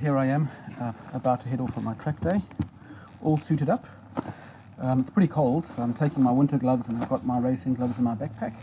here I am, about to head off on my track day, all suited up. It's pretty cold, so I'm taking my winter gloves and I've got my racing gloves in my backpack.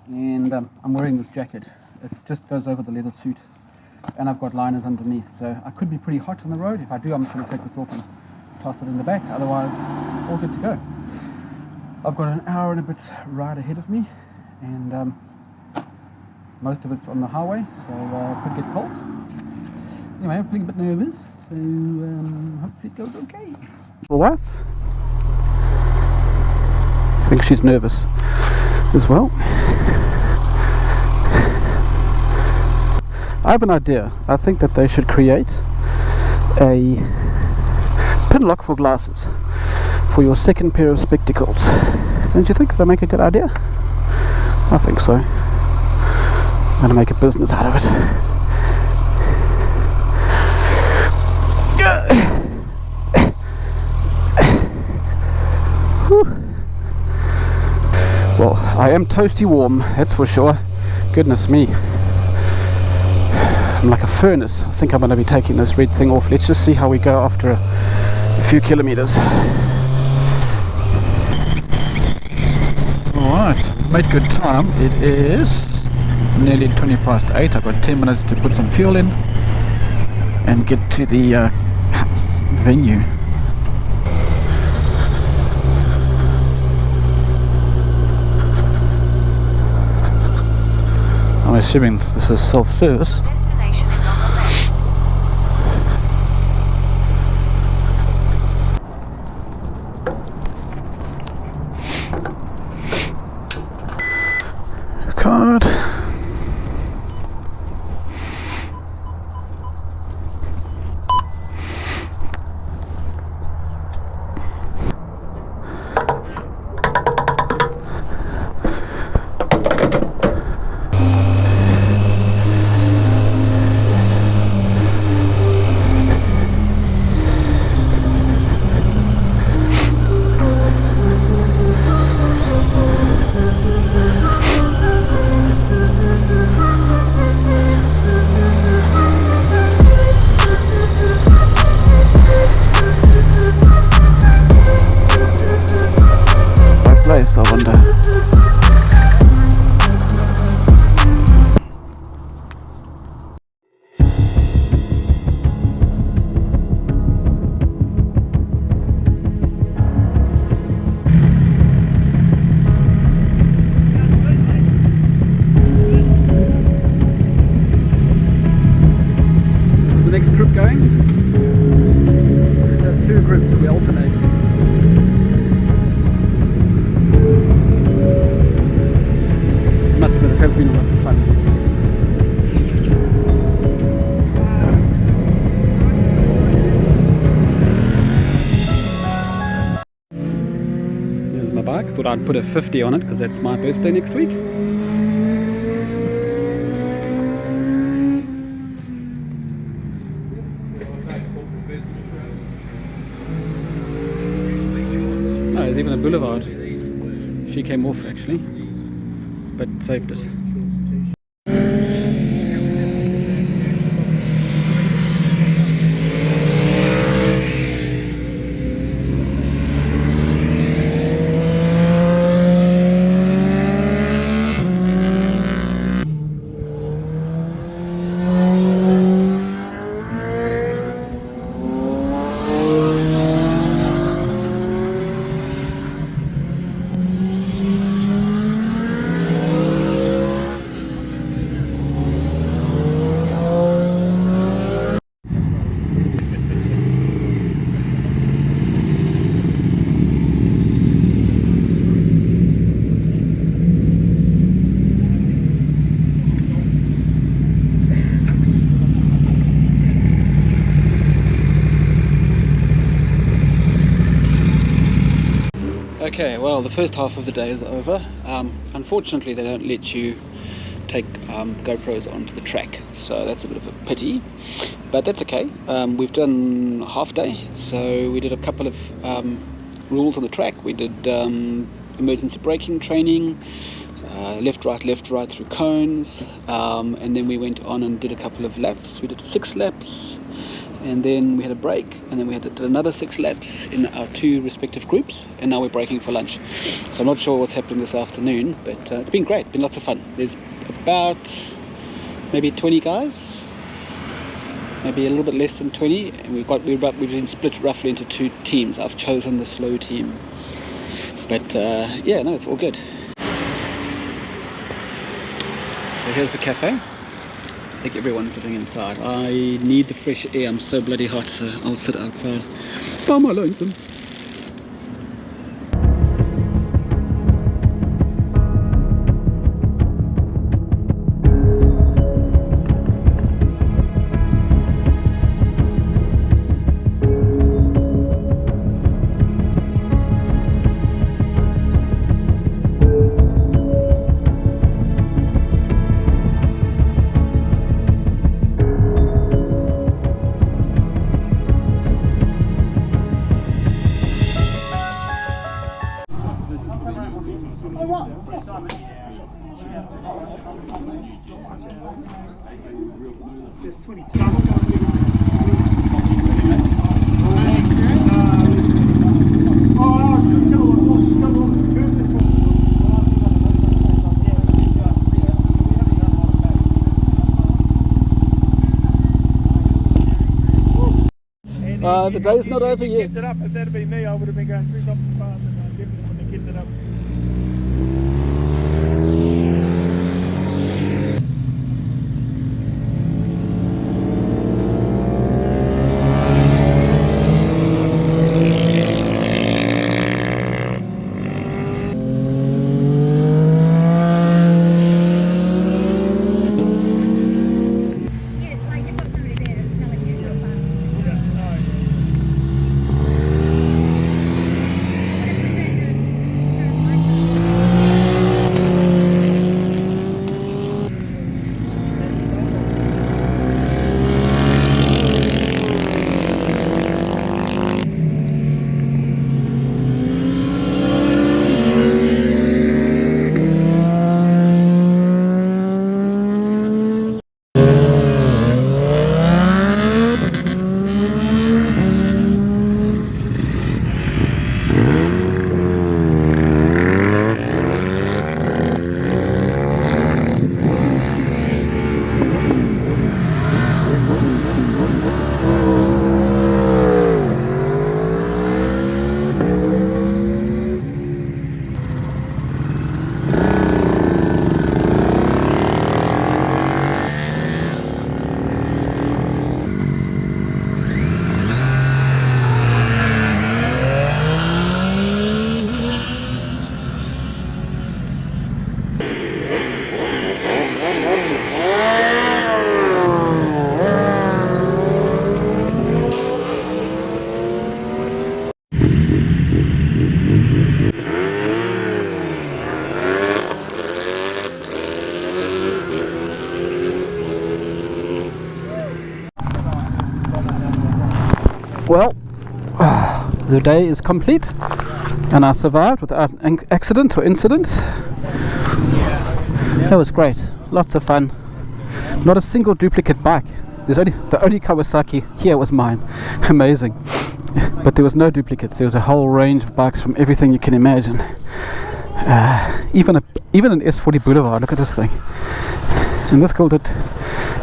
And I'm wearing this jacket. It just goes over the leather suit, and I've got liners underneath, so I could be pretty hot on the road. If I do, I'm just going to take this off and toss it in the back. Otherwise, all good to go. I've got an hour and a bit ride ahead of me, and most of it's on the highway, so it could get cold. Anyway, I'm feeling a bit nervous, so hopefully it goes okay. The wife? I think she's nervous as well. I have an idea. I think that they should create a pin lock for glasses for your second pair of spectacles. Don't you think they make a good idea? I think so. I'm going to make a business out of it. Well, I am toasty warm, that's for sure. Goodness me. I'm like a furnace. I think I'm going to be taking this red thing off. Let's just see how we go after a few kilometers. Alright, made good time. It is nearly 20 past 8. I've got 10 minutes to put some fuel in and get to the venue. I'm assuming this is self-service. Destination is on the left. Card. Place, I wonder. This is the next group going. Let's have two groups, so we alternate. Must admit, it has been lots of fun. There's my bike. Thought I'd put a 50 on it because that's my birthday next week. No, there's even a boulevard. She came off actually, but saved it. Okay, well, the first half of the day is over. Unfortunately, they don't let you take GoPros onto the track, so that's a bit of a pity, but that's okay. We've done half day, so we did a couple of rules on the track. We did emergency braking training, left, right through cones, and then we went on and did a couple of laps. We did 6 laps, and then we had a break, and then we did another 6 laps in our 2 respective groups, and now we're breaking for lunch. So I'm not sure what's happening this afternoon, but it's been great, been lots of fun. There's about maybe 20 guys, maybe a little bit less than 20, and we've been split roughly into 2 teams. I've chosen the slow team, but yeah, no, it's all good. So here's the cafe. I think everyone's sitting inside. I need the fresh air. I'm so bloody hot, so I'll sit outside by my lonesome. The day's not over yet. If that'd be me, I would have been going 3 bumpers fast and definitely wouldn't have kept it up. Well, the day is complete and I survived without an accident or incident. That was great, lots of fun. Not a single duplicate bike. The only Kawasaki here was mine. Amazing. But there was no duplicates. There was a whole range of bikes from everything you can imagine. Even an S40 Boulevard. Look at this thing. And this girl did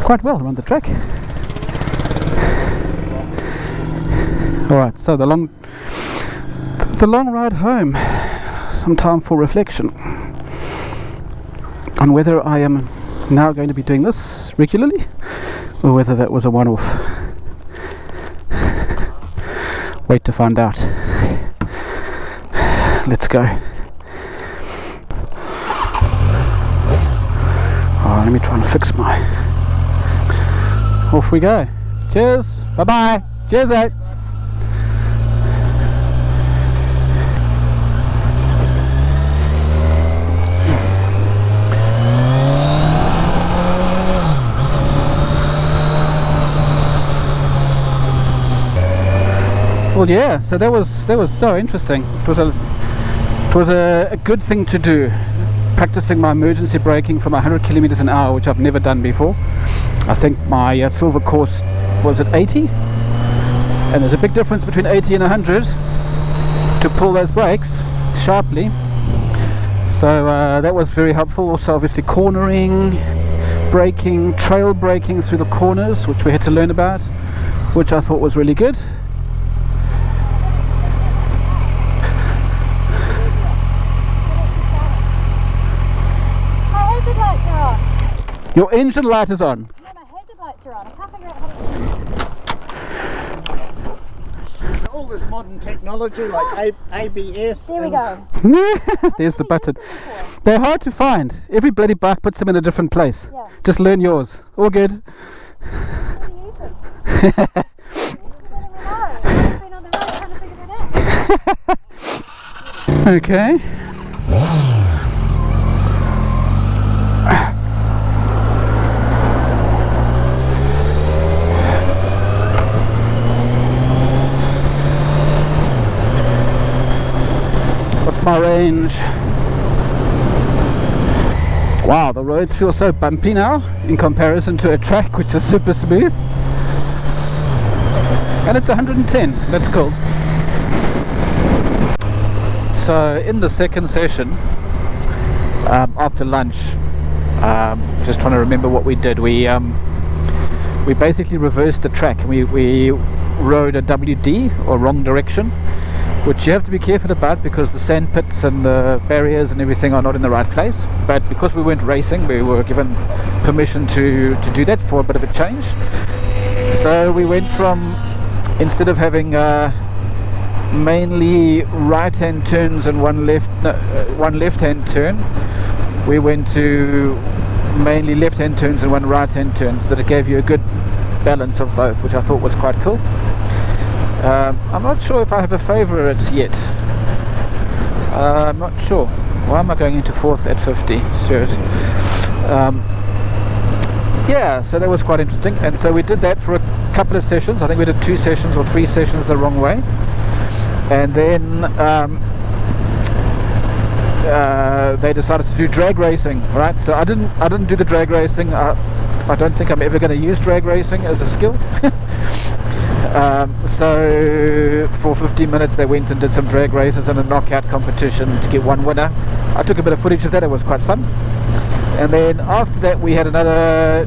quite well around the track. Alright, so the long ride home. Some time for reflection on whether I am now going to be doing this regularly or whether that was a one-off. Wait to find out. Let's go. Oh, let me try and fix my... Off we go. Cheers. Bye-bye. Cheers, eh? Well, yeah, so that was so interesting. It was a good thing to do. practicing my emergency braking from 100 kilometers an hour, which I've never done before. I think my silver course was at 80, and there's a big difference between 80 and 100 to pull those brakes sharply. So that was very helpful. Also obviously cornering, braking, trail braking through the corners, which we had to learn about, which I thought was really good. My hazard lights are on. Your engine light is on. No, my hazard lights are on. I can't figure out how to... All this modern technology like ABS. There we go. There's the button. They're hard to find. Every bloody bike puts them in a different place. Yeah. Just learn yours. All good. How do you use them? I don't even know. I've been on the road trying to figure that out. Okay. What's my range? Wow, the roads feel so bumpy now in comparison to a track which is super smooth. And it's 110, that's cool. So in the second session, after lunch, just trying to remember what we did, we basically reversed the track. We rode a WD, or wrong direction, which you have to be careful about because the sand pits and the barriers and everything are not in the right place. But because we weren't racing, we were given permission to do that for a bit of a change. So we went from, instead of having mainly right-hand turns and one left-hand turn, we went to mainly left-hand turns and one right-hand turn, so that it gave you a good balance of both, which I thought was quite cool. I'm not sure if I have a favourite yet. I'm not sure. Why am I going into fourth at 50, Stuart? Yeah, so that was quite interesting, and so we did that for a couple of sessions. I think we did 2 sessions or 3 sessions the wrong way, and then they decided to do drag racing, right? So I didn't do the drag racing. I don't think I'm ever going to use drag racing as a skill. So for 15 minutes they went and did some drag races and a knockout competition to get one winner. I took a bit of footage of that. It was quite fun. And then after that we had another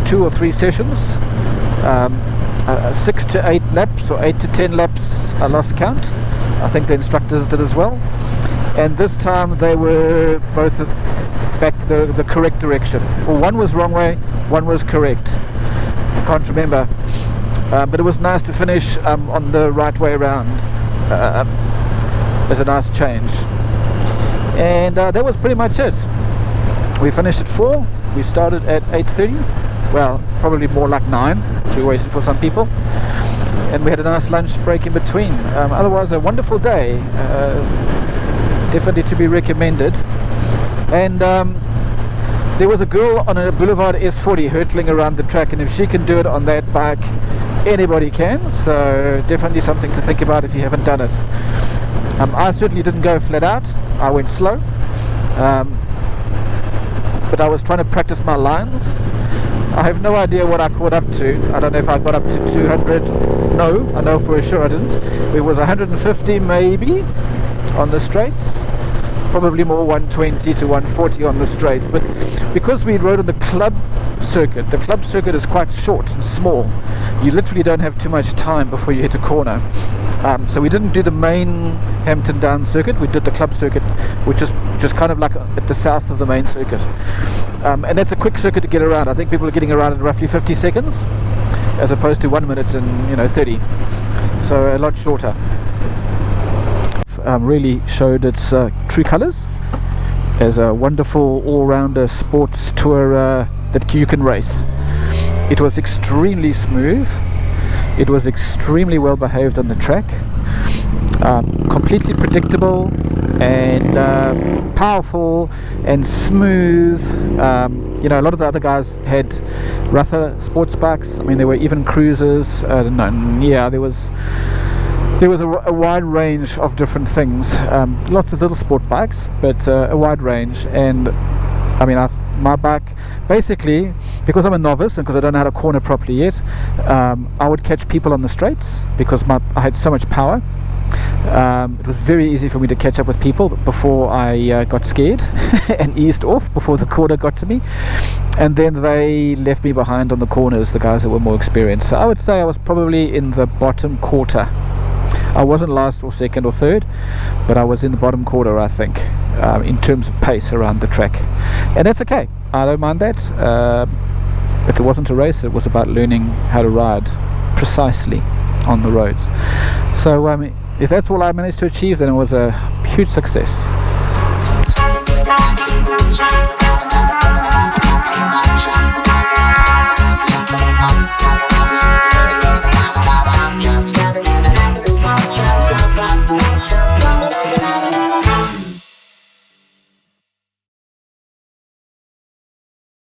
2 or 3 sessions, 6 to 8 laps or 8 to 10 laps. I lost count. I think the instructors did as well. And this time they were both back the correct direction. Well, one was wrong way, one was correct. I can't remember. But it was nice to finish on the right way around as a nice change. And that was pretty much it. We finished at 4. We started at 8:30. Well, probably more like 9, so we waited for some people. And we had a nice lunch break in between. Otherwise, a wonderful day. Definitely to be recommended. And there was a girl on a Boulevard S40 hurtling around the track, and if she can do it on that bike, anybody can. So definitely something to think about if you haven't done it. I certainly didn't go flat out. I went slow, but I was trying to practice my lines. I have no idea what I caught up to. I don't know if I got up to 200. No, I know for sure I didn't. It was 150 maybe on the straights, probably more 120 to 140 on the straights. But because we rode on the club circuit is quite short and small. You literally don't have too much time before you hit a corner. So we didn't do the main Hampton Downs circuit. We did the club circuit, which is kind of like at the south of the main circuit. And that's a quick circuit to get around. I think people are getting around in roughly 50 seconds, as opposed to 1 minute and 30. So a lot shorter. Really showed its true colours as a wonderful all-rounder sports tour that you can race. It was extremely smooth. It was extremely well behaved on the track. Completely predictable and powerful and smooth. A lot of the other guys had rougher sports bikes. I mean, there were even cruisers. There was there was a wide range of different things, lots of little sport bikes, but a wide range. And I mean, my bike, basically, because I'm a novice and because I don't know how to corner properly yet, I would catch people on the straights because I had so much power. It was very easy for me to catch up with people before I got scared and eased off before the corner got to me, and then they left me behind on the corners, the guys that were more experienced. So I would say I was probably in the bottom quarter. I wasn't last or second or third, but I was in the bottom quarter, I think, in terms of pace around the track. And that's okay, I don't mind that. It wasn't a race, it was about learning how to ride precisely on the roads. So if that's all I managed to achieve, then it was a huge success.